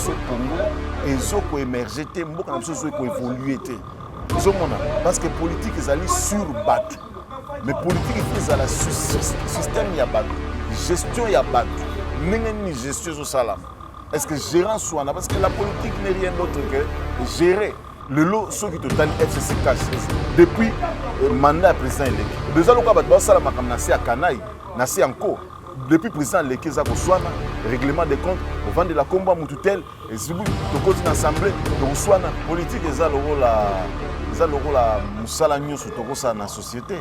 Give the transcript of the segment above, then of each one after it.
biso Congo ezoko émerger te mboka na biso ezoko évoluer te parce que politique ezali sur bateau mais politique ezala système ya bateau gestion ya bateau ni gestion so sala est-ce que gérant soit parce que la politique n'est rien d'autre que gérer le lot ceux qui total FCC cash depuis mandat président élu déjà le cas ba sala makamna si akanai na si encore depuis président élu za ko swana règlement des comptes au vendre la combat mututel et si vous tokoti na assemblée to swana politique eza le rôle la musala nyoso tokosa na société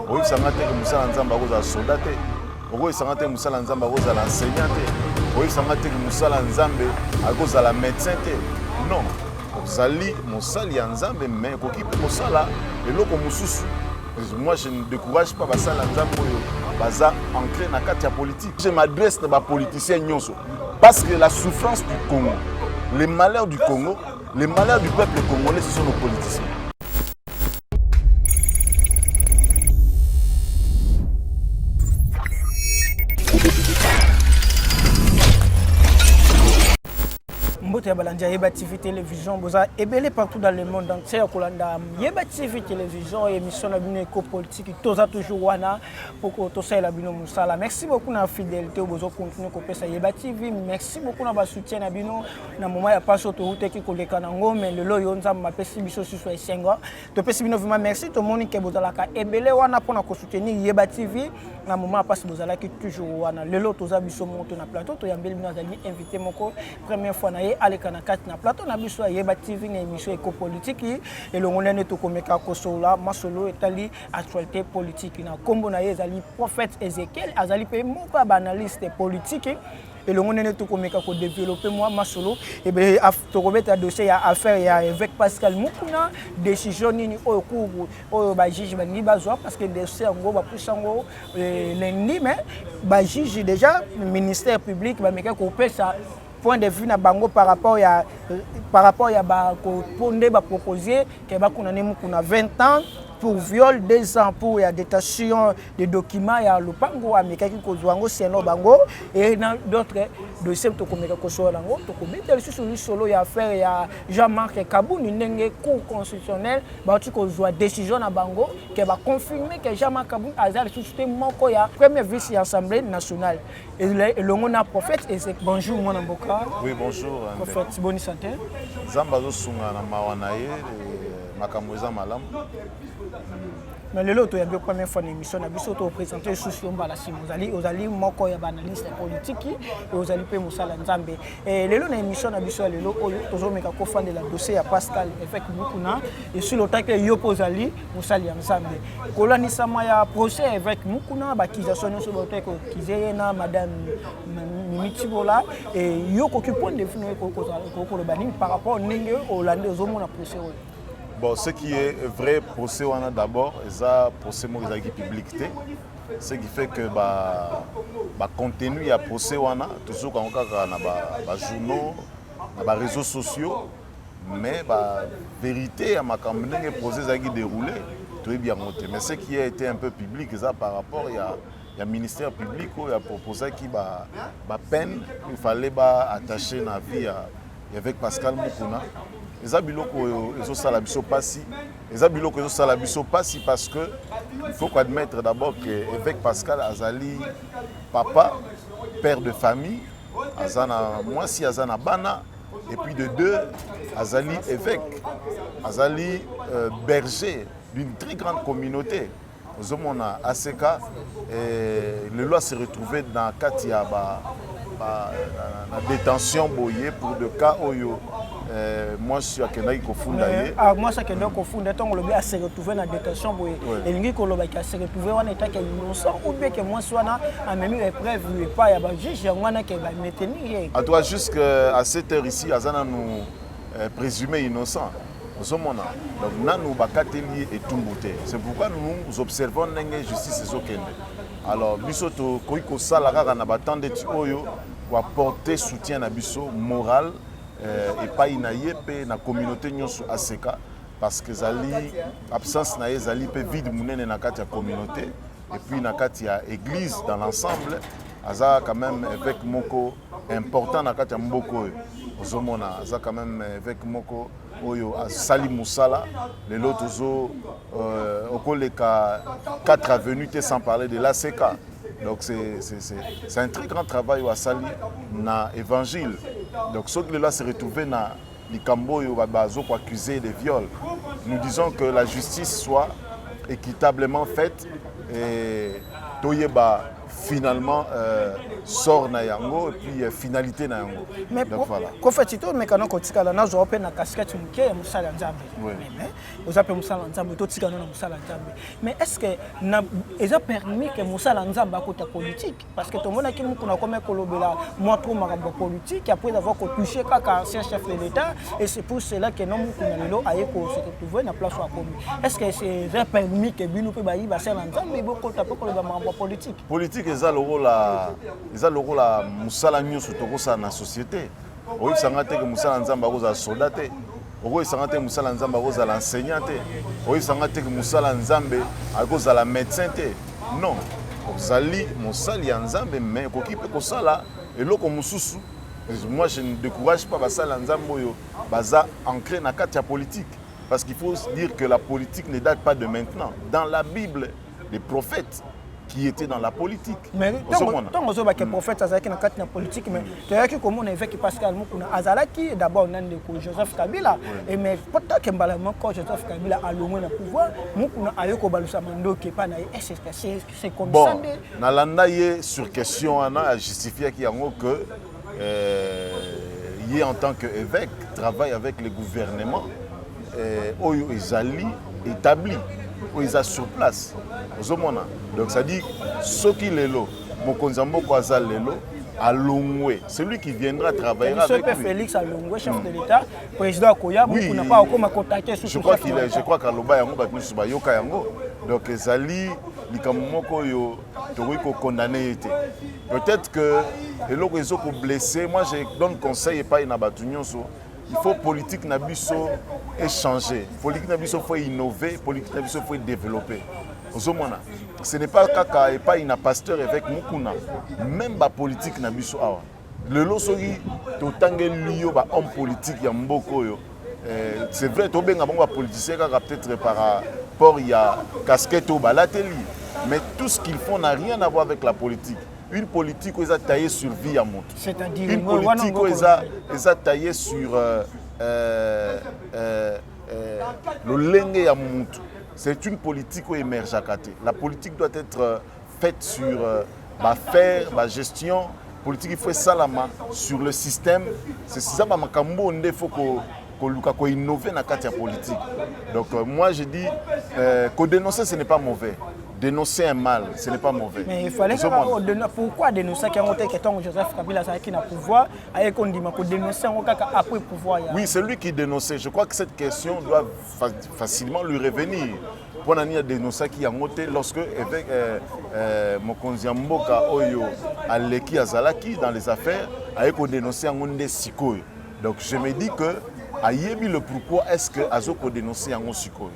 oyi sangate ke musala nzamba ko za soldat te oyi sangate musala nzamba ko za enseignant te oyi sangate ke musala nzambe ko za la médecin te non ozali mosali ya nzambe mais koki kosala eloko mosusu. Moi je ne décourage pas basala nzambe oyo baza ancré na kati ya politique. Je m'adresse à les politiciens nyonso parce que la souffrance du Congo, les malheurs du Congo, les malheurs du peuple congolais, ce sont nos politiciens. Yeba TV télévision boza ebele partout dans le monde entier kolanda Yeba TV télévision émission na bino éco-politique toza toujours wana pour to sala bino musala. Merci beaucoup na fidélité bozo continuer ko pesa Yeba TV. Merci beaucoup na ba soutien na bino na moment ya paso to huteki koleka na ngome lelo yonza mapesi biso susu esenga to pesi bino vraiment merci to moni ke bozala ka ebele wana pona ko soutenir Yeba TV na moment ya paso bozala ki toujours wana lelo toza biso monto na plateau to yambeli bino azali invité moko première fois na ye aleka na kati na plateau na biso Yeba TV na émission éco-politique et le monene to komeka kosola masolo etali actualité politique na kombo na ye ezali prophète Ezekiel azali pe moko ba analyste politique et le monene to komeka ko développer moi masolo et be to kobeta dossier ya affaire ya avec Pascal Mukuna décision nini oyo kubu oyo ba juge ba ni bazwa parce que dossier ngo ba pusango lundi mais ba juge déjà ministère public ba meka ko pesa point de vue na bango par rapport ya ba ko pondé ba proposer que ba kuna nemu kuna 20 ans pour viol, 2 ans pour la détention de documents ya lopango amekaki ko zwango seno bango et dans d'autres dossiers to komeka ko so lango to kometa sur solo ya affaire ya Jean-Marc Kabouni ndenge cour constitutionnel ba ti ko zwa décision na bango que ba confirmer que Jean-Marc Kabouni azali suscité moko ya première vice assemblée nationale et le mon prophète et c'est bonjour mon amboka. Oui bonjour prophète bonne santé Zamba zo sunga na mawana ye makamweza malamu. Mais le lot il y a bien première fois l'émission na biso to présenter sous mbala si ozali moko ya analyste politique et ozali pe musala nzambe et le lot na émission na biso le lot oyo tozomeka ko fande la dossier ya Pascal avec Mukuna et sur le temps que yo pozali musali ya nzambe kolani sama ya procès avec Mukuna bakisation nyonso bote ko kizeye na madame Mitibola et yo ko point de vue ko lo bani par rapport ndenge olande ozomona procès oyo. Bon, ce qui est vrai procès on a d'abord, c'est un procès qui publicité, ce qui fait que le contenu ya procès on a toujours quand on a journaux, les réseaux sociaux, mais la vérité à ma campagne le procès qui déroulé très bien monté. Mais ce qui a été un peu public, c'est par rapport il y a ministère public qui a proposé qui peine il fallait attacher la vie avec Pascal Mukuna. Les abiloko ezo sala biso pasi, les abiloko ezo sala biso pasi parce que il faut admettre d'abord que évêque Pascal Azali papa, père de famille, azana moi si azana bana et puis de 2 Azali évêque, Azali berger d'une très grande communauté. Zomona ACK et le loi s'est retrouvé dans Katia la détention boyé pour de cas oyo moi je suis à Kenai Kofunda moi ça Kenai Kofunda tant le a se retrouver dans détention boyé et lingi ko loba ka se retrouver wana état que innocent ou bien que moi soit en même épreuve et pas ya ba juge wana que ba maintenir à toi jusqu'à cette heure ici azana nous présumé innocent. Donc nous bakateli et tumbuté. C'est pourquoi nous observons la justice ezokende. Alors bisoto koiko sala kaka na batande ti oyo pour apporter soutien na biso moral et pas inaye pe na communauté nyonso ACK parce que zali absence na zali pe vide munene na kati ya communauté et puis na kati ya église dans l'ensemble aza quand même avec moko important na kati ya mboko. ozomona aza quand même avec moko oyo asali musala lelo tozo okoleka 4 avenues sans parler de l'ACK. Donc c'est un très grand travail au asali na évangile. Donc ceux qui là se retrouver na likambo yo bazo pour accuser de viol. Nous disons que la justice soit équitablement faite et toyeba finalement sort na yango et puis finalité na yango. Mais donc voilà. Ko fait tout mais quand on kotika la na zo pe na casquette muke musala nzambe. Mais vous appelez musala nzambe to tika na musala nzambe. Mais est-ce que na eza permis que musala nzambe akota politique parce que tout le monde qui mukuna comme kolobela moi trop makambo politique après avoir touché kaka ancien chef de l'État et c'est pour cela que non mukuna lelo aye ko se retrouver na place wa komi. Est-ce que c'est permis que binu pe bayi ba sala nzambe boko tape ko ba makambo politique. Politique eza le rôle la musala nyonso tokosa na société. Oyi sangate que musala nzamba koza soldat te. Oyi sangate musala nzamba koza l'enseignant te. Oyi sangate que musala nzambe akoza la médecin te. Non. Ozali musali ya nzambe mais kokipe kosala eloko mususu. Moi je ne décourage pas basala nzambe oyo baza ancré na kati ya politique parce qu'il faut dire que la politique ne date pas de maintenant. Dans la Bible, les prophètes qui était dans la politique. Mais tant que les prophètes azalaki na kati na politique mais toyaki komona avec Pascal Mukuna azalaki d'abord nande ko Joseph Kabila et mais pourtant que mbala moko Joseph Kabila a longwe na pouvoir Mukuna ayoko balusa mandoki pa na c'est comme bon, ça na landa ye sur question ana a justifié ki yango que ye en tant qu'évêque travaille avec le gouvernement oyo ezali établi où ils sont sur place. Donc ça dit, ceux qui lelo, Mokonzambo Kwazal lelo, à Longwe, celui qui viendra travailler avec lui. Félix Alongwe, chef de l'État, président Koya, oui, n'a pas encore contacté sur je crois qu'Aloba Yango va nous Bayoka Yango. Donc Zali, Likamoko yo, Toriko condamné. Peut-être que le réseau pour blesser, moi je donne conseil et pas une abatunyon. Il faut politique nabiso échanger, politique nabiso faut innover, politique nabiso faut développer. Ce n'est pas kaka et pas une pasteur avec Mukuna, même la politique nabiso awa. Le losogi totange liyo ba homme politique ya mboko yo. C'est vrai to benga bonga politicien kaka peut-être par rapport il y a casquette au balateli, mais tout ce qu'ils font n'a rien à voir avec la politique. Une politique qui est taillée sur vie à montre. C'est-à-dire une politique qui est taillée sur le lengue à montre. C'est une politique qui émerge à côté. La politique doit être faite sur la gestion. La politique il faut salama sur le système. C'est ça qu'il faut qu'on innove dans la politique. Donc moi je dis que dénoncer ce n'est pas mauvais. Dénoncer un mal, ce n'est pas mauvais. Mais il fallait pourquoi dénoncer qu'il y a Joseph Kabila qui n'a pouvoir avec on dit que dénoncer après pouvoir. Oui, c'est lui qui dénonçait. Je crois que cette question doit facilement lui revenir. Pour nani dénoncer qui a monté lorsque avec Mokonzi Mboka Oyo Aleki Azalaki dans les affaires avec on dénoncer en onde sikoy. Donc je me dis que ayebi le pourquoi est-ce que Azoko dénoncer en sikoy.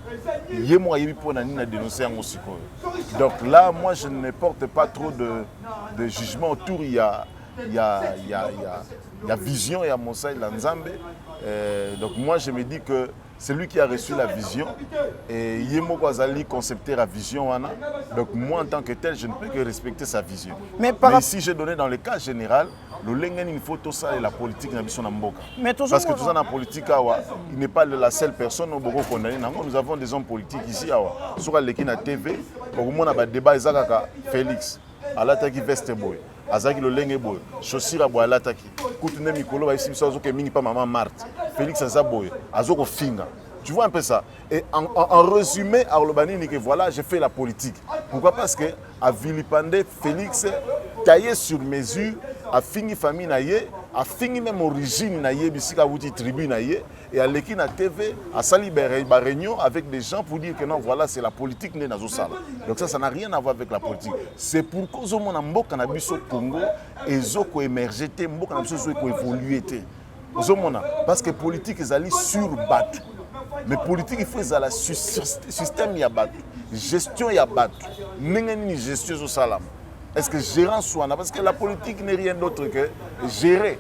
Yemo ayebi pour nani na dénoncer en sikoy. Donc là moi je ne porte pas trop de jugement autour. Il y a vision, il y a Moussa Lanzambe. Donc moi je me dis que c'est lui qui a reçu la vision et Yemo Kwazali concepteur la vision. Donc moi en tant que tel, je ne peux que respecter sa vision. Mais ici j'ai donné dans le cas général, le lengen il faut tout ça et la politique na biso na mboka. Parce que tout ça dans la politique il n'est pas la seule personne au Boko condamné. Nous avons des hommes politiques ici sur la TV, au moment où débat ezakaka Félix alataki veste boy. Azaki le lenge boy, chaussure boy alataki. Kutune mikolo ba ici biso ke mingi pa maman Marthe. Félix Azaboy, Azoko Finga. Tu vois un peu ça. Et en résumé, à Olobani, que voilà, j'ai fait la politique. Pourquoi? Parce que à Vilipande, Félix taillé sur mesure, a fini famille naïe, a fini même origine naïe, bisika wuti tribu naïe, et à l'Ekina TV, a sali réunion avec des gens pour dire que non, voilà, c'est la politique né dans Sala. Donc ça n'a rien à voir avec la politique. C'est pourquoi Zomo na mboka na biso Congo, et Zoko émergé, mboka na biso Zoko évolué. Parce que politique est allée sur battu. Mais politique il faut aller sur système ya battu, gestion ya battu. N'engeni gestion au salam. Est-ce que gérant soit parce que la politique n'est rien d'autre que gérer.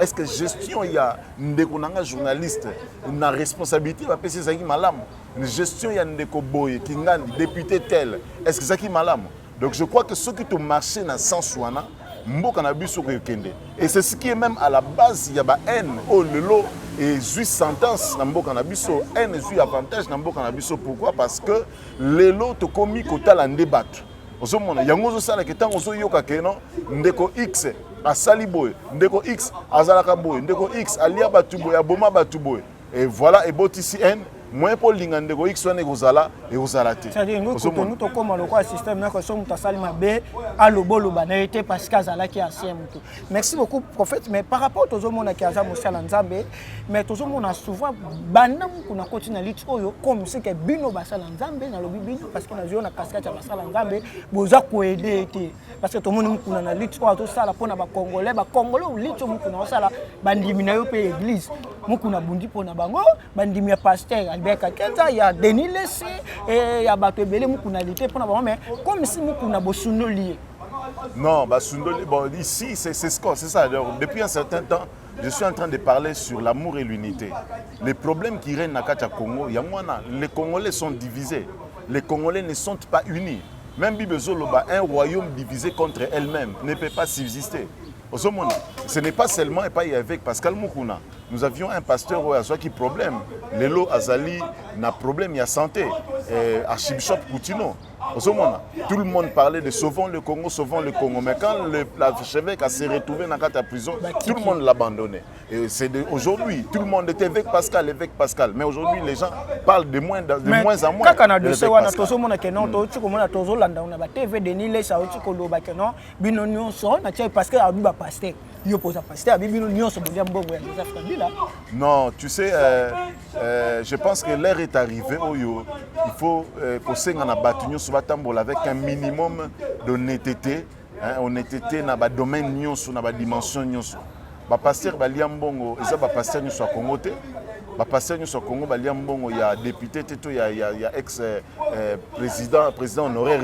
Est-ce que gestion il y a un journaliste une responsabilité va passer ça qui malam une gestion il y a ndeko boy qui député tel est-ce que ça qui malam donc je crois que ceux qui ont marché dans sens wana mboka na biso ko kende et c'est ce qui est même à la base il y a ba haine oh lelo et juste sentence na mboka na biso haine juste avantage na mboka na biso pourquoi parce que lelo to komi kotala ndebatu ozomona yango ozosala ke ntango ozoyoka ke non ndeko x asali boye ndeko x azalaka boye ndeko x alia batu boye aboma batu boye et voilà ebotisi haine moins pour l'ingandego x wana ekozala te c'est-à-dire nous to comme le quoi système na ko so muta salima be alobolo banete parce qu'azala ki ancien mutu merci beaucoup prophète mais par rapport aux hommes qui aza mosala nzambe mais tous hommes souvent bana muku na continue lit oyo comme c'est que bino basala nzambe na lobi bino parce que na zo na cascade ya basala nzambe boza ko aider te parce que tout monde muku na lit oyo to sala pona ba congolais lit muku na sala bandimi na yo pe église muku na bundi pona bango bandimi ya pasteur il y a Denis Lessé et il y a Batebele Moukounalité pour nous mais comme si Moukouna Bosuno lié. Non, Basundoli, bon, ici c'est ça. Alors, depuis un certain temps, je suis en train de parler sur l'amour et l'unité. Les problèmes qui règnent à Congo, les Congolais sont divisés. Les Congolais ne sont pas unis. Même Bibezoloba, un royaume divisé contre elle-même ne peut pas subsister. Ce n'est pas seulement avec Pascal Moukouna. Nous avions un pasteur qui a problème. Lelo Azali n'a problème, il y a santé. Archibishop Koutino. Tout le monde parlait de sauvons le Congo. Mais quand l'archevêque s'est retrouvé dans la prison, tout le monde l'a abandonné. Et aujourd'hui, tout le monde était avec Pascal. Mais aujourd'hui, les gens parlent de moins en moins. Non, tu sais, je pense que l'heure est arrivée où il faut poser un abattu avec un minimum d'honnêteté, honnêteté dans le domaine, dans la dimension. Le pasteur Baliambongo, il y a un pasteur au Congo. Le pasteur au Congo, il y a député, il y a ex-président honoraire.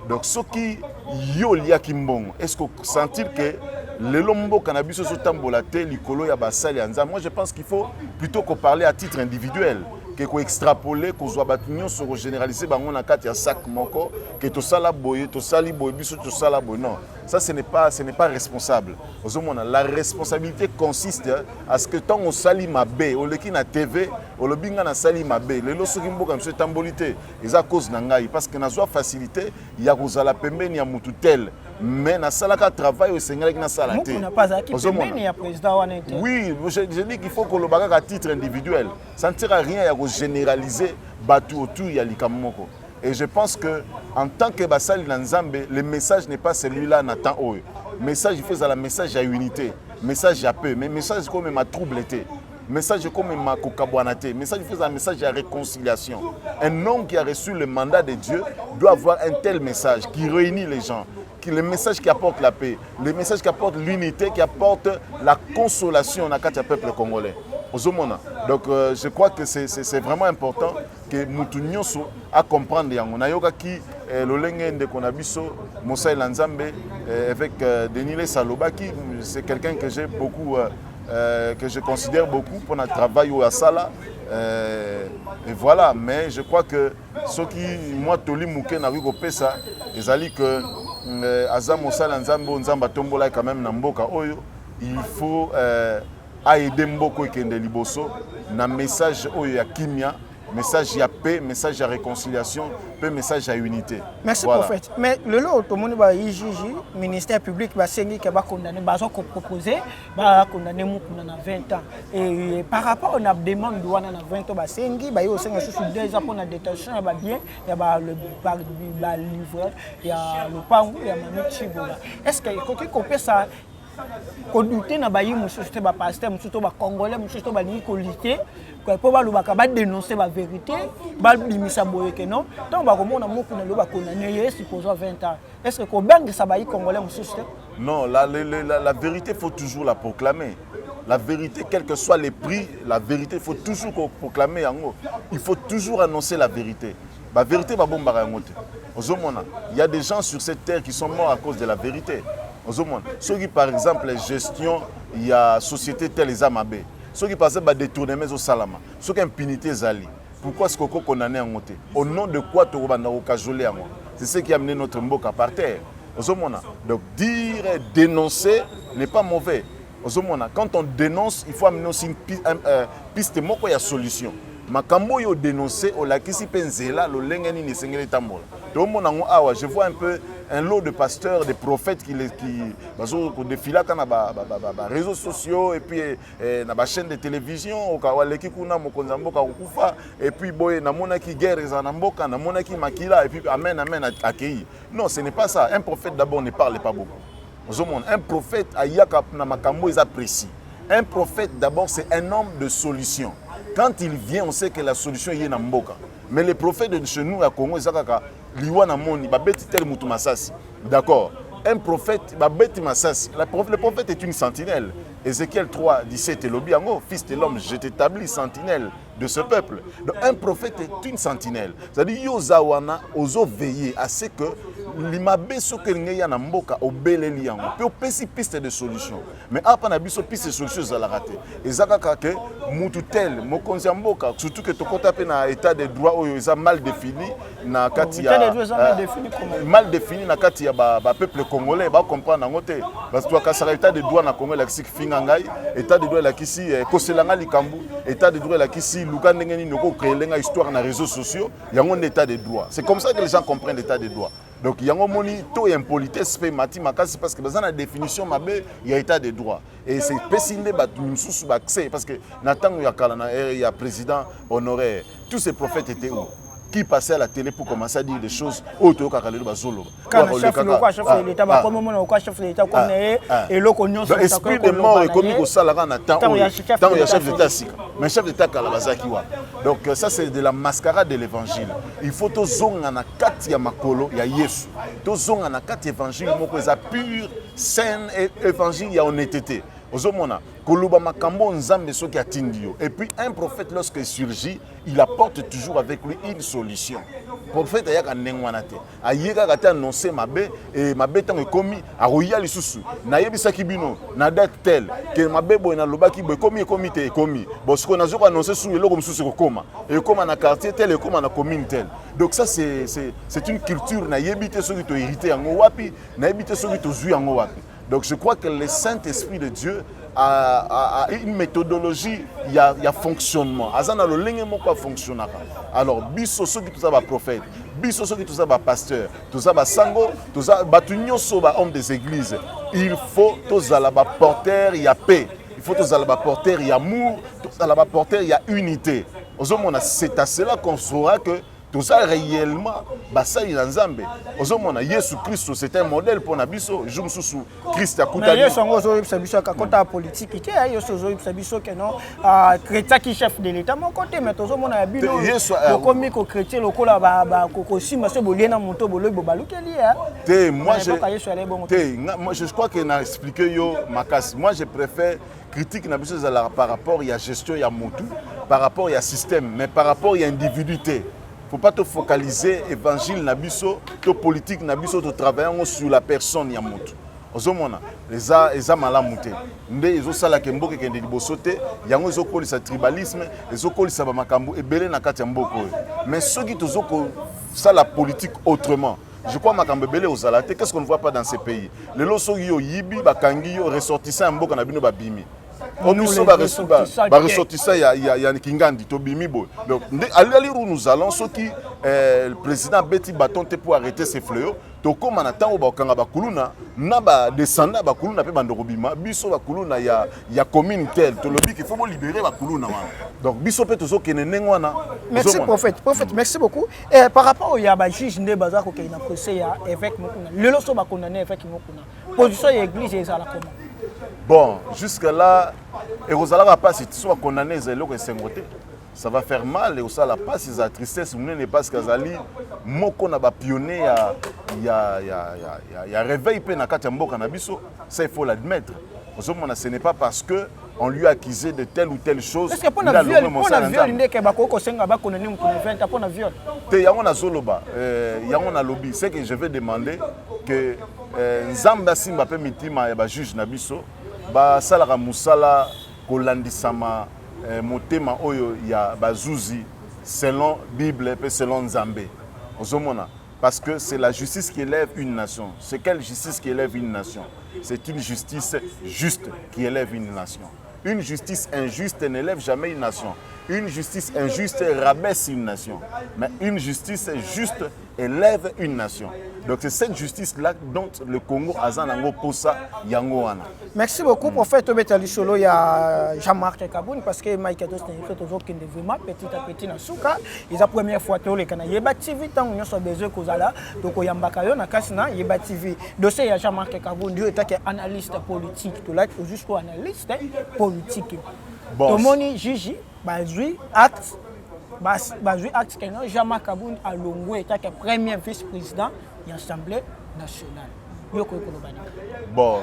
Donc, ce qui est Kimbongo, est-ce que vous sentez que le lombo cannabis sur tambola likolo ya basali anza moi je pense qu'il faut plutôt qu'on parler à titre individuel que qu'on extrapoler qu'on soit batunion sur généraliser bango na kati ya sac moko que to sala boye to sali boye biso to sala boye non ça ce n'est pas responsable la responsabilité consiste à ce que tant on sali mabe o leki na TV o lobinga na sali mabe le loso kimboka monsieur tambolité eza cause na ngai parce que na zo facilité ya kozala pembeni ya mutu tel mais na salaka travail au Sénégal qui na salaté. Oui, je dis qu'il faut que le bagage à titre individuel. Ça ne sert à rien à généraliser bateau autour ya likamoko. Et je pense que en tant que basali Nzambe, le message n'est pas celui-là n'attend eux. Message il faut la message à unité, message à paix, mais message comme ma troubleté. Message comme ma kokabouanaté, message il faut un message à réconciliation. Un homme qui a reçu le mandat de Dieu doit avoir un tel message qui réunit les gens. Le message qui apporte la paix, le message qui apporte l'unité, qui apporte la consolation dans le peuple congolais. Donc je crois que c'est vraiment important que nous tenions à comprendre. On a yoki l'olenge de Konabiso, Moussa Lanzambe avec Denis Saloba qui c'est quelqu'un que j'ai beaucoup, que je considère beaucoup pour notre travail au Asala. Et voilà, mais je crois que ceux qui moi toli mouké na rugo pesa, ils allaient que Azam Moussa Lanzambo Nzamba Tombola quand même na mboka oyo, il faut aider mboko ekende liboso na message oyo ya kimia, message ya paix, message ya réconciliation, peu message à unité. Merci voilà. Prophète. Mais le lot tout le monde va IJJ, ministère public va sengi que va condamner bazo ko proposer va condamner mukuna na 20 ans et par rapport à la demande douane na 20 ans ba sengi ba yo senga sous 2 ans pour la détention ba bien ya ba le livre ya le pangu ya mamichi bola. Est-ce que ko peut ça conduite na bayi mususu te ba pasteur mususu to ba congolais mususu to ba ni ko lité ko po ba lobaka ba dénoncer ba vérité ba limisa boye que non donc ba komona moku na loba condamné ye supposons 20 ans est-ce que ko bang sa bayi congolais mususu te non la vérité faut toujours la proclamer. La vérité, quel que soit les prix, la vérité, il faut toujours proclamer. Il faut toujours annoncer la vérité. La vérité va bombarder. Il y a des gens sur cette terre qui sont morts à cause de la vérité. Ceux qui, par exemple, la gestion, il y a société telle les amabé. Ceux qui passent par détournement au salama. Ceux qui impunité zali. Pourquoi est-ce qu'on condamné en monté? Au nom de quoi tu vas au cajolé à moi? C'est ce qui a amené notre mboka par terre. Donc dire, dénoncer n'est pas mauvais. Quand on dénonce, il faut amener aussi une piste de solution. Makambo yo dénoncé au lakisi penzela lo lengeni ni sengeli tambola. Donc je vois un peu un lot de pasteurs, de prophètes qui défilent dans les réseaux sociaux et puis dans les chaînes de télévision au kawaleki kuna mokonzamboka ukufa et puis boy na mona ki guerre zanamboka na mona ki makila et puis amen accueilli. Non, ce n'est pas ça. Un prophète d'abord ne parle pas beaucoup. Un prophète ayaka na makambo est précis. Un prophète d'abord c'est un homme de solution. Quand il vient, on sait que la solution est dans Mboka. Mais les prophètes de chez nous à Congo, ils disent d'accord. Un prophète, le prophète est une sentinelle. Ézéchiel 3, 17, fils de l'homme, je t'établis sentinelle de ce peuple. Donc un prophète est une sentinelle. C'est-à-dire, yozawana, ozo veiller à ce que l'imabé so que l'ingé na mboka obele liango. Puis on peut piste de solution. Mais après na biso piste de solution za la raté. Ezaka que mutu tel mokonzi mboka surtout que tokota pe na état de droit oyo eza mal défini na kati ya mal défini na kati ya ba peuple congolais ba comprendre ngote parce que ka état de droit na Congo la kisi finga ngai état de droit la kisi koselanga likambu état de droit la kisi luka ndengeni noko créer nga histoire na réseaux sociaux yango état de droit. C'est comme ça que les gens comprennent l'état de droit. Donc il y a un moni to impolitesse pe mati makasi parce que dans la définition mabe il y a état de droit et c'est pesinde ba mususu ba accès parce que natango ya kala na il y a président honoraire tous ces prophètes étaient où qui passait à la télé pour commencer à dire des choses auto kakalelo bazolo quand le chef de l'état ba comme mon chef de l'état comme et loko nyonso esprit de mort et comme ko sala na temps il y a chef d'état sika mais chef d'état kala bazaki wa donc ça c'est de la mascarade de l'évangile il faut to zonga na kati ya makolo ya Yesu to zonga na kati évangile moko eza pur saint évangile ya honnêteté ozomona koluba makambo nzambe soki atindi yo et puis un prophète lorsqu'il surgit il apporte toujours avec lui une solution. Prophète ayaka ndengwana te ayeka kata annoncer mabe et mabe tango ekomi aroya lisusu nayebisaki bino na date telle que mabe boy na lobaki boy ekomi te ekomi bosiko nazoko annoncer sur eloko mususu kokoma ekoma na quartier tel ekoma na commune tel. Donc ça c'est une culture nayebite soki to hérité yango wapi nayebite soki to zui yango wapi. Donc je crois que le Saint-Esprit de Dieu a une méthodologie, il y a fonctionnement. Azana lo lenge moko fonctionnera. Alors biso soki tout ça ba prophète, biso soki tout ça ba pasteur, tout ça ba sango, tout ça ba tunyoso ba homme des églises. Il faut tous à la ba porteur, il y a paix. Il faut tous à la ba porteur, il y a amour, tous à la ba porteur, il y a unité. C'est à cela qu'on saura que tout ça réellement, ça il Nzambe. Ozomona Yesu Christ c'est un modèle pour nabiso. Jumsusu Christ a coûté. Mais Yesu ngo zo yebisa biso ka kota politique ite Yesu zo yebisa biso que non chrétien qui chef de l'état mon côté mais tozomona ya bino komi ko chrétien lokola ba ko sima so bolena monto bolo bobalukeli ya. Moi je crois que n'a expliqué yo makas. Moi je préfère critique nabiso par rapport à la gestion ya motu, par rapport à système, mais par rapport à individualité. Il ne faut pas te focaliser évangile nabiso, to politique nabiso, to travailler sur la personne yamoto. Ozomona, les malamuté. Ndé ezo sala ke mboke kende libosote, yango ezo kolisa tribalisme, ezo kolisa ba makambo ebele na kati ya mboko. Mais ceux qui tozo ko sala politique autrement. Je crois makambo ebele ozalate, qu'est-ce qu'on ne voit pas dans ces pays? Les loso yo yibi bakangi yo ressortissant mboka na bino ba bimi. Omuso ba ressortissant ya Kingandi to bimi bo. Donc allez où nous allons ceux qui le président Betty Bâton pour arrêter ces fléaux. To comme na tango ba kanga ba kuluna na ba descendant ba kuluna pe bandoko bima biso ba kuluna ya commune tel to lobi qu'il faut libérer ba kuluna wana. Donc biso pe tozo kenene ngwana. Merci prophète, merci beaucoup. Et par rapport au ya ba juge ndé baza ko na procès ya évêque mokuna. Lelo so ba condamner évêque mokuna. Position ya église ezala comment? Bon, jusque-là, et vous allez pas si tu sois condamné, ça va faire mal et aussi la passe, c'est la tristesse, n'est pas ce qu'Azali, moko na ba pionnier, il y a réveil pe na kati mboka na biso, ça il faut l'admettre. Ce n'est pas parce que on lui a accusé de telle ou telle chose. Est-ce que pour la viol, c'est que je vais demander que Nzamba Simba pe mitima ya juge Nabiso ba sala musala kolandisama motema oyo ya bazuzi selon Bible et selon Nzambe. Ozomona. Parce que c'est la justice qui élève une nation. C'est quelle justice qui élève une nation? C'est une justice juste qui élève une nation. Une justice injuste n'élève jamais une nation. Une justice injuste rabaisse une nation. Mais une justice juste élève une nation. Donc c'est cette justice-là dont le Congo a zanango posa yango wana. Merci beaucoup pour faire tomber tali solo ya Jean-Marc Kaboun parce que Mike Ados n'a fait toujours qu'il vraiment petit à petit na suka. Ils la première fois to le kana yeba TV tant on so besoin kozala donc oyambaka yo na kasina yeba TV. Dossier ya Jean-Marc Kaboun lui était analyste politique to là jusqu'au analyste politique. Bon. Tomoni Gigi bazui acte acte que Jean-Marc Kaboun a longo était premier vice-président de l'Assemblée nationale. Bon,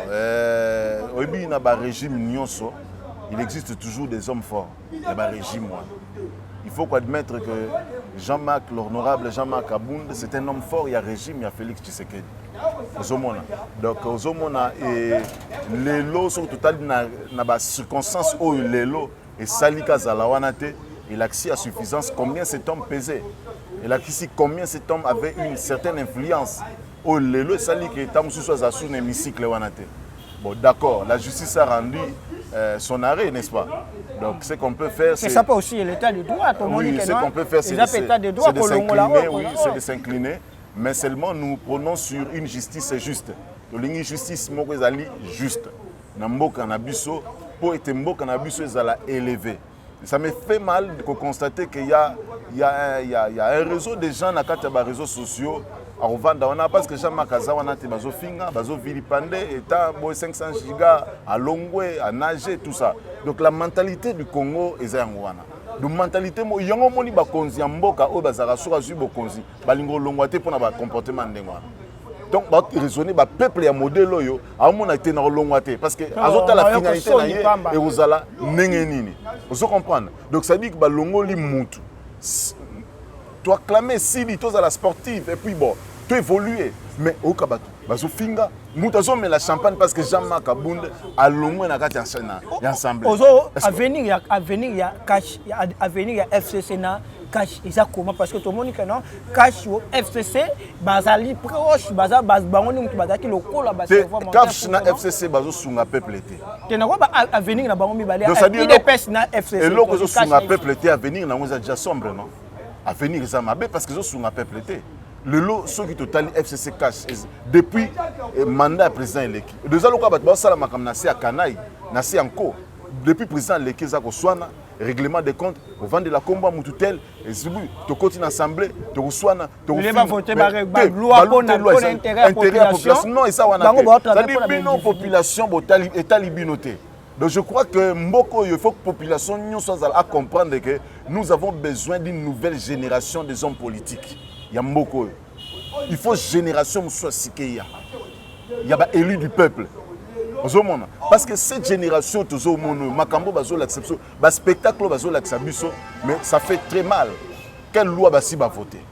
il existe toujours des hommes forts. Il y a un régime. Il faut admettre que Jean-Marc, l'honorable Jean-Marc Kaboun, c'est un homme fort. Il y a un régime, il y a Félix Tshisekedi. Donc, Ozomona et les lots sont total dans circonstances où les lots et Salika Zalawanate, il a accès à suffisance combien cet homme pesait. Il a ici combien cet homme avait une certaine influence. Oh, le sali qui est sous un hémicycle. Bon, d'accord, la justice a rendu son arrêt, n'est-ce pas? Donc, ce qu'on peut faire, c'est. Ça peut aussi l'état de droit. Oui, ce qu'on peut faire, c'est de s'incliner. Mais seulement nous prenons sur une justice juste. Une justice juste. Namboka Nabiso, pour être Mboka Nabiso, élevé. Ça me fait mal de constater qu'il y a un réseau de gens dans les réseaux sociaux à revendre. Parce que Jean-Marc Kazawana, Bazo Finga, Bazo Vilipande, État, 500 gigas, à Longwe, à Nager, tout ça. Donc la mentalité du Congo est en Wana. La mentalité, il y a un monde qui est en Mboka, qui est en Balingo Longwate pour le comportement de Wana. Donc, raisonner le peuple et le modèle, on a été dans le long parce que la finalité et vous allez n'engagez. Vous comprenez? Donc, ça dit que le longo li mutu. Tu as clamé si tu es à la sportive et puis bon, tu évolues. Mais au Kabatu, bazo finga, mutazo mais la champagne parce que Jean-Marc Kaboun a longo na kati ensemble. Avenir il y a cash, avenir il y a FCC na cash exactement parce que tout le monde dit non cash au FCC bazali proche baza bazbango mutu bazaki lokola baservoir cash na FCC bazo sunga peuple été tena ko ba avenir na bango mibale IDPS na FCC et loko zo sunga peuple été avenir na ngoza déjà sombre non avenir ça mabe parce que zo sunga peuple été le lot ceux qui total FCC cash depuis mandat président eleki déjà loka bat ba sala makam na se akanai na se anko depuis président eleki za ko swana règlement des comptes, au vent de la combat moututel, et si vous, tu continues l'assemblée, tu reçois, tu voter par loi pour intérêt à la population. Non, et ça, on a fait. C'est-à-dire que la population est à l'ibinoté. Donc je crois que Mboko, il faut que la population soit à comprendre que nous avons besoin d'une nouvelle génération des hommes politiques. Il y a Mboko. Il faut une génération soit Sikeya. Il y a des élus du peuple. Parce que cette génération, Makambo bazo l'acception, le spectacle bazo l'acception, mais ça fait très mal. Quelle loi basi va voter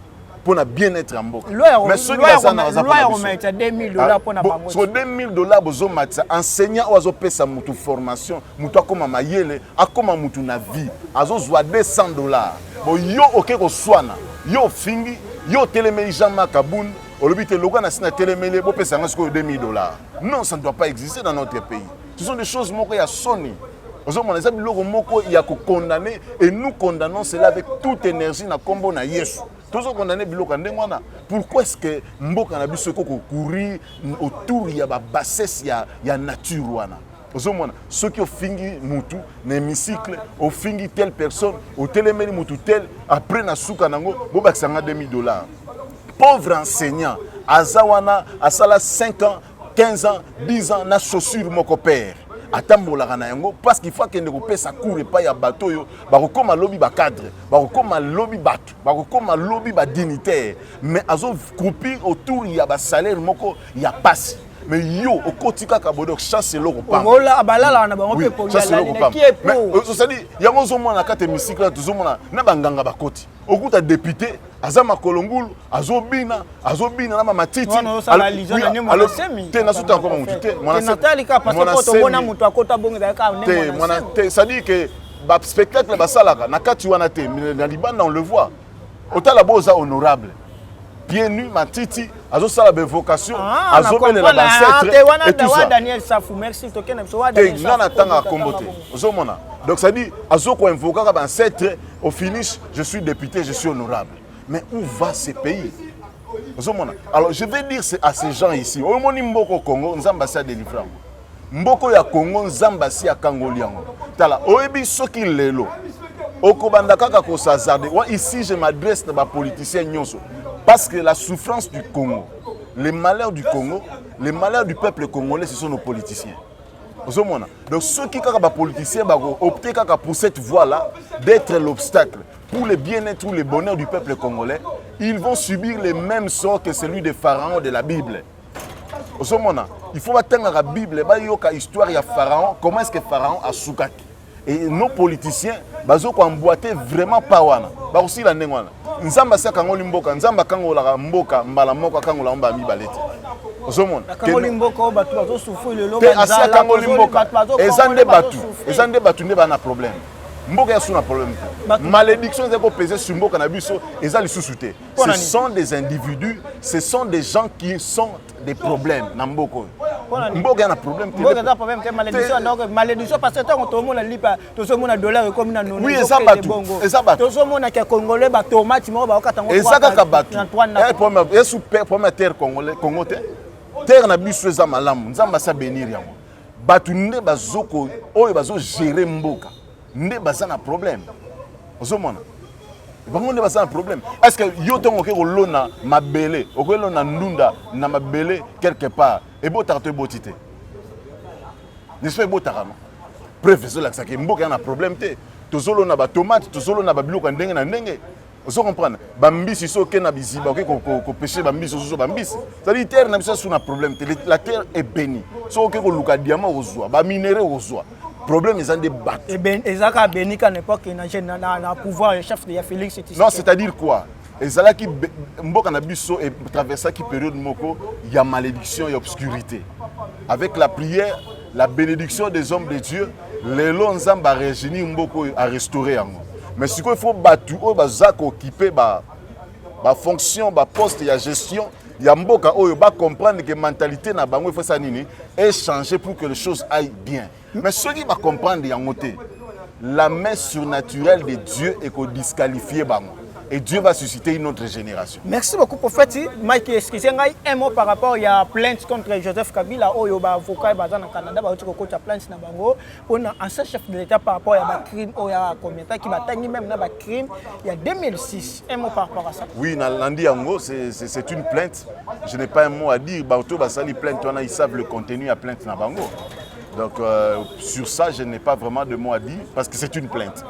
pour na bien-être en Mboka? Mais ceux qui ont mettre $2,000 pour na bango. Sur $2,000 bozo matza enseignant ozo pesa mutu formation, mutu akoma mayele, akoma mutu na vie. Azo zwa $200. Bon yo oké ko swana, yo fingi, yo telemeli Jean-Marc Kaboun. Non, ça ne doit pas exister dans notre pays. Ce sont des choses qui sont sonnées. Il y a condamné et nous condamnons cela avec toute énergie dans combo na Yesu. Tous condamné pourquoi est-ce que Mboka na biso ko courir autour il y a ba bassesse il y a nature wana. Ceux qui ont fini mutu n'hémicycle, ont fini telle personne, au télémeni mutu tel après na souka nango bo baksanga $2,000. Pauvre enseignant, Azawana, Asala 5 ans, 15 ans, 10 ans, na chaussure mon père. Parce qu'il faut qu'il ne paie sa cour et pas ya bateau yo, comme un lobby ba cadre, comme un lobby bateau, comme un lobby ba dignitaire. Mais azo groupir autour il y a ba salaire moko, il y a passe. mais yo okotika kabodo chasse loko pamba ola abalala na bango pe po chasse loko yala pamba qui est pour mais ça dit yango zo mona kate misikla to zo mona na banganga bakoti okuta député azama kolongulu azobina na matiti alors te na suta encore mon te mona Nathalie ka parce que to bona mutu akota bonga ka ne mona te ça dit que ba spectacle basalaka na kati wana te na libanda on le voit otala boza honorable pieds nus matiti azosala ba vocation azobelela ba ancêtre et tout ça Daniel Safou merci to kena so Daniel Safou na tanga kombote ozomona donc ça dit azoko invoquer ba ancêtre au finish je suis député je suis honorable mais où va ce pays ozomona alors je vais dire à ces gens ici au moni mboko Congo nzamba sa délivrant mboko ya Congo nzamba si akangoli yango tala oyebi soki lelo okobanda kaka ko s'hazarder ici je m'adresse à politiciens nyonso parce que la souffrance du Congo les malheurs du Congo les malheurs du peuple congolais ce sont nos politiciens donc ceux qui kaka ba politiciens ba opter kaka pour cette voie là d'être l'obstacle pour le bien-être ou le bonheur du peuple congolais ils vont subir les mêmes sorts que celui des pharaons de la Bible. Il faut attendre la Bible, l'histoire de Pharaon, comment est-ce que Pharaon a soukaki. Et nos politiciens, ils ont emboîté vraiment pas wana. Ba aussi la nengwana. Nzamba sa kangoli mboka, nzamba kangola mboka, mbala moko kangola mba mi balete. Ozomona. Kangoli mboka bato bazo souffrir le loba. Te asia kangoli mboka. Ezande batu ne ba na problème. Mboka sous un problème. Malédiction est pesée sur Mboka na biso et ça les sous-souté. Ce sont des individus, ce sont des gens qui sont des problèmes dans Mboko. Mboka a un problème. Mboka a un problème que malédiction donc malédiction parce que tout le monde lipa tout le monde a dollar comme na non. Oui, ça bat tout. Et ça bat. Tout le monde qui est congolais ba tomate mo ba okata ngo. Et ça ka bat. Et pour ma terre congolais terre na biso za malamu. Nzamba sa bénir yango. Batu nde bazoko oyo bazo gérer Mboka. N'est pas un problème. Pas un problème. Est-ce que yo tongo ke lona mabele, okolona ndunda na mabele quelque part et botarte botité. N'est-ce pas botara? Professeur la ça que mboka na problème té. Tozolo na ba tomate, tozolo na ba biloko ndenge na ndenge. Vous comprenez? Bambisi so ke na biziba ko pêcher bambisi so bambisi. C'est-à-dire terre na biso sous un problème. La terre est bénie. So ke ko luka diamant ozwa, ba minerai ozwa. Problème ils ont des battes. Et ben ezaka benika n'époque na pouvoir chef de Félix Tshisekedi. Non, c'est-à-dire quoi? Ezala qui mboka na biso et traverser qui période moko, il y a malédiction et obscurité. Avec la prière, la bénédiction des hommes de Dieu, les lonzamba régénie mboko à restaurer yango. Mais ce qu'il faut battu o bazako occuper ba fonction, ba poste, il y a gestion. Il y a mboka oyo ba comprendre que mentalité na bango il faut ça nini et changer pour que les choses aillent bien. Mais ceux qui vont comprendre, la main surnaturelle de Dieu est qu'on disqualifie bango. Et Dieu va susciter une autre génération. Merci beaucoup, prophète. Mike, excusez un mot par rapport à la plainte contre Joseph Kabila, où il y a un avocat au Canada, qui a plainte dans Bango. On a un chef de l'État par rapport à un crime, où il y a combien de temps qui va tenir même dans un crime, il y a 2006. Un mot par rapport à ça. Oui, Nandi Ango, c'est une plainte. Je n'ai pas un mot à dire. Baoto Basali plainte, ils savent le contenu à plainte dans Bango. Donc sur ça, je n'ai pas vraiment de mots à dire parce que c'est une plainte.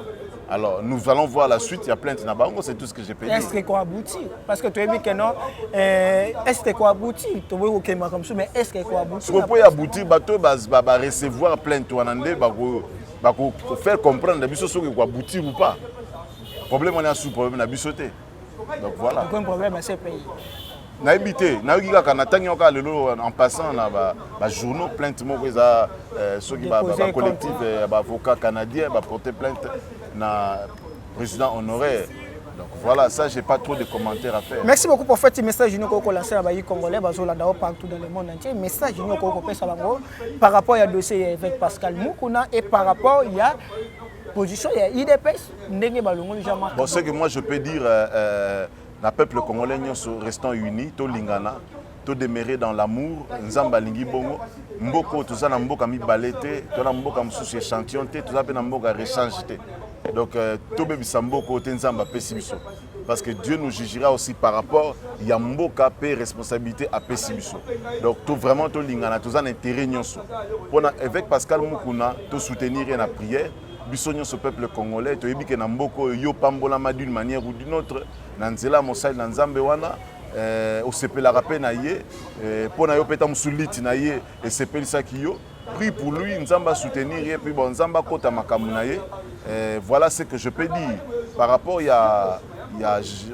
Alors nous allons voir la suite, il y a plainte dans Bango, c'est tout ce que j'ai pu dire. Est-ce que quoi aboutir? Parce que tu as dit que non, est-ce que quoi aboutir? Tu vois que comme ça, mais est-ce que quoi aboutir? Ce qu'on peut aboutir, bateau va recevoir plainte, va faire comprendre que ce quoi aboutir ou pas. Le problème on est sous problème na bisoté. Donc voilà. Aucun problème à ce pays. Na habité, na yoka kana tanyoka lelo en passant na ba journaux plainte moko za ceux qui ba collectif ba avocat canadien ba porter plainte na président honoraire. Donc voilà, ça j'ai pas trop de commentaires à faire. Merci beaucoup pour faire ce message unique qu'on lance à les Congolais bazola partout dans le monde entier. Message unique qu'on peut ça par rapport à dossier avec Pascal Mukuna et par rapport il y a position il y a IDPS ndenge balongo jamais. Bon, ce que moi je peux dire le peuple congolais restant unis, to lingana, to demeurer dans l'amour, nzamba lingi bongo, mboko tout ça na mboka mi balete, to na mboka msusu échantillon te, tout ça na mboka rechange te. Donc to bebisa mboko te nzamba pesi biso. Parce que Dieu nous jugera aussi par rapport ya mboka pe responsabilité à pesi biso. Donc to vraiment to lingana, tout ça na intérêt nyonso. Pona avec Pascal Mukuna, to soutenir na prière. Bisogno ce peuple congolais, to yebi ke na mboko yo pambolama d'une manière ou d'une autre, na nzela mosali na nzambe wana, osepelaka mpe na ye mpo na yo mpe ta mosuliti na ye esepelisaki yo. Prie pour lui, Nzamba soutenir et puis bon Nzamba kota makambo na ye. Voilà ce que je peux dire par rapport il y a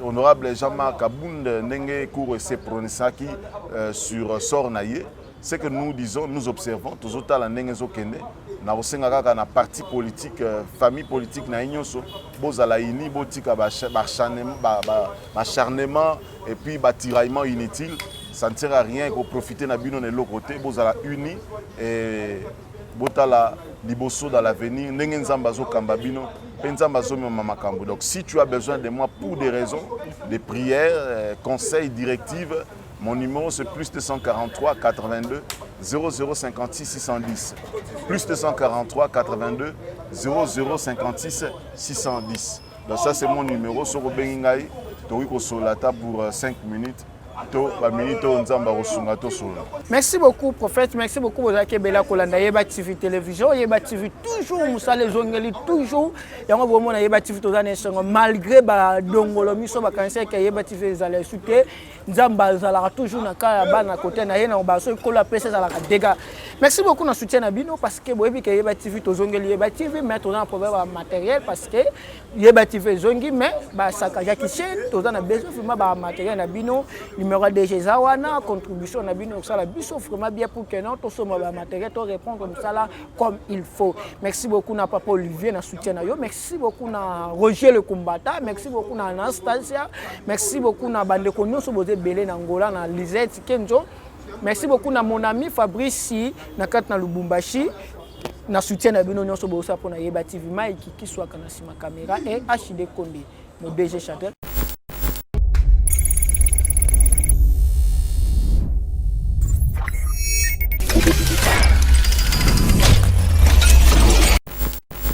honorable Jean-Marc Abound ndenge cour s'est prononcé sur sort na ye. Ce que nous disons, nous observons tous autant la ndenge zokende na osenga kaka na parti politique famille politique na nyonso bozala ini botika acharnement et puis tiraillement inutile. Ça ne sert à rien pour profiter de bino de l'autre côté. Vous allez unis et vous allez liboso dans l'avenir. Donc si tu as besoin de moi pour des raisons, des prières, conseils, directives, mon numéro c'est plus 243 82 0056 610. Plus 243 82 0056 610. Donc ça c'est mon numéro. Sur Bengingaï, Solata pour 5 minutes. Merci beaucoup, prophète. Merci beaucoup, Ozaki Bela Kolanda. Yeba TV télévision, Yeba TV toujours, Moussa les Zongeli toujours. Yango vraiment Yeba TV tozane songo malgré ba dongolo miso ba kanse ke Yeba TV zala souté. Nzamba zala toujours na ka ba na côté na ye na ba so ko la pesa zala dégâts. Merci beaucoup na soutien na bino parce que boyebi ke Yeba TV tozongeli Yeba TV mais tozana problème matériel parce que Yeba TV zongi mais ba sakaja kiche tozana besoin vraiment ba matériel na bino. Numéro DG Zawana, contribution na bino ça la biso vraiment bien pour que non tout ce matériel to répondre comme ça là comme il faut. Merci beaucoup na papa Olivier na soutien na yo. Merci beaucoup na Roger le combattant, merci beaucoup na Anastasia, merci beaucoup na bande ko nyonso boze belé na Angola na Lisette Kenzo. Merci beaucoup na mon ami Fabrice na kat na Lubumbashi. Na soutien na bino nyonso boza pour na Yeba TV Mike qui soit kana sima caméra et HD Konde, mon DG Chantel.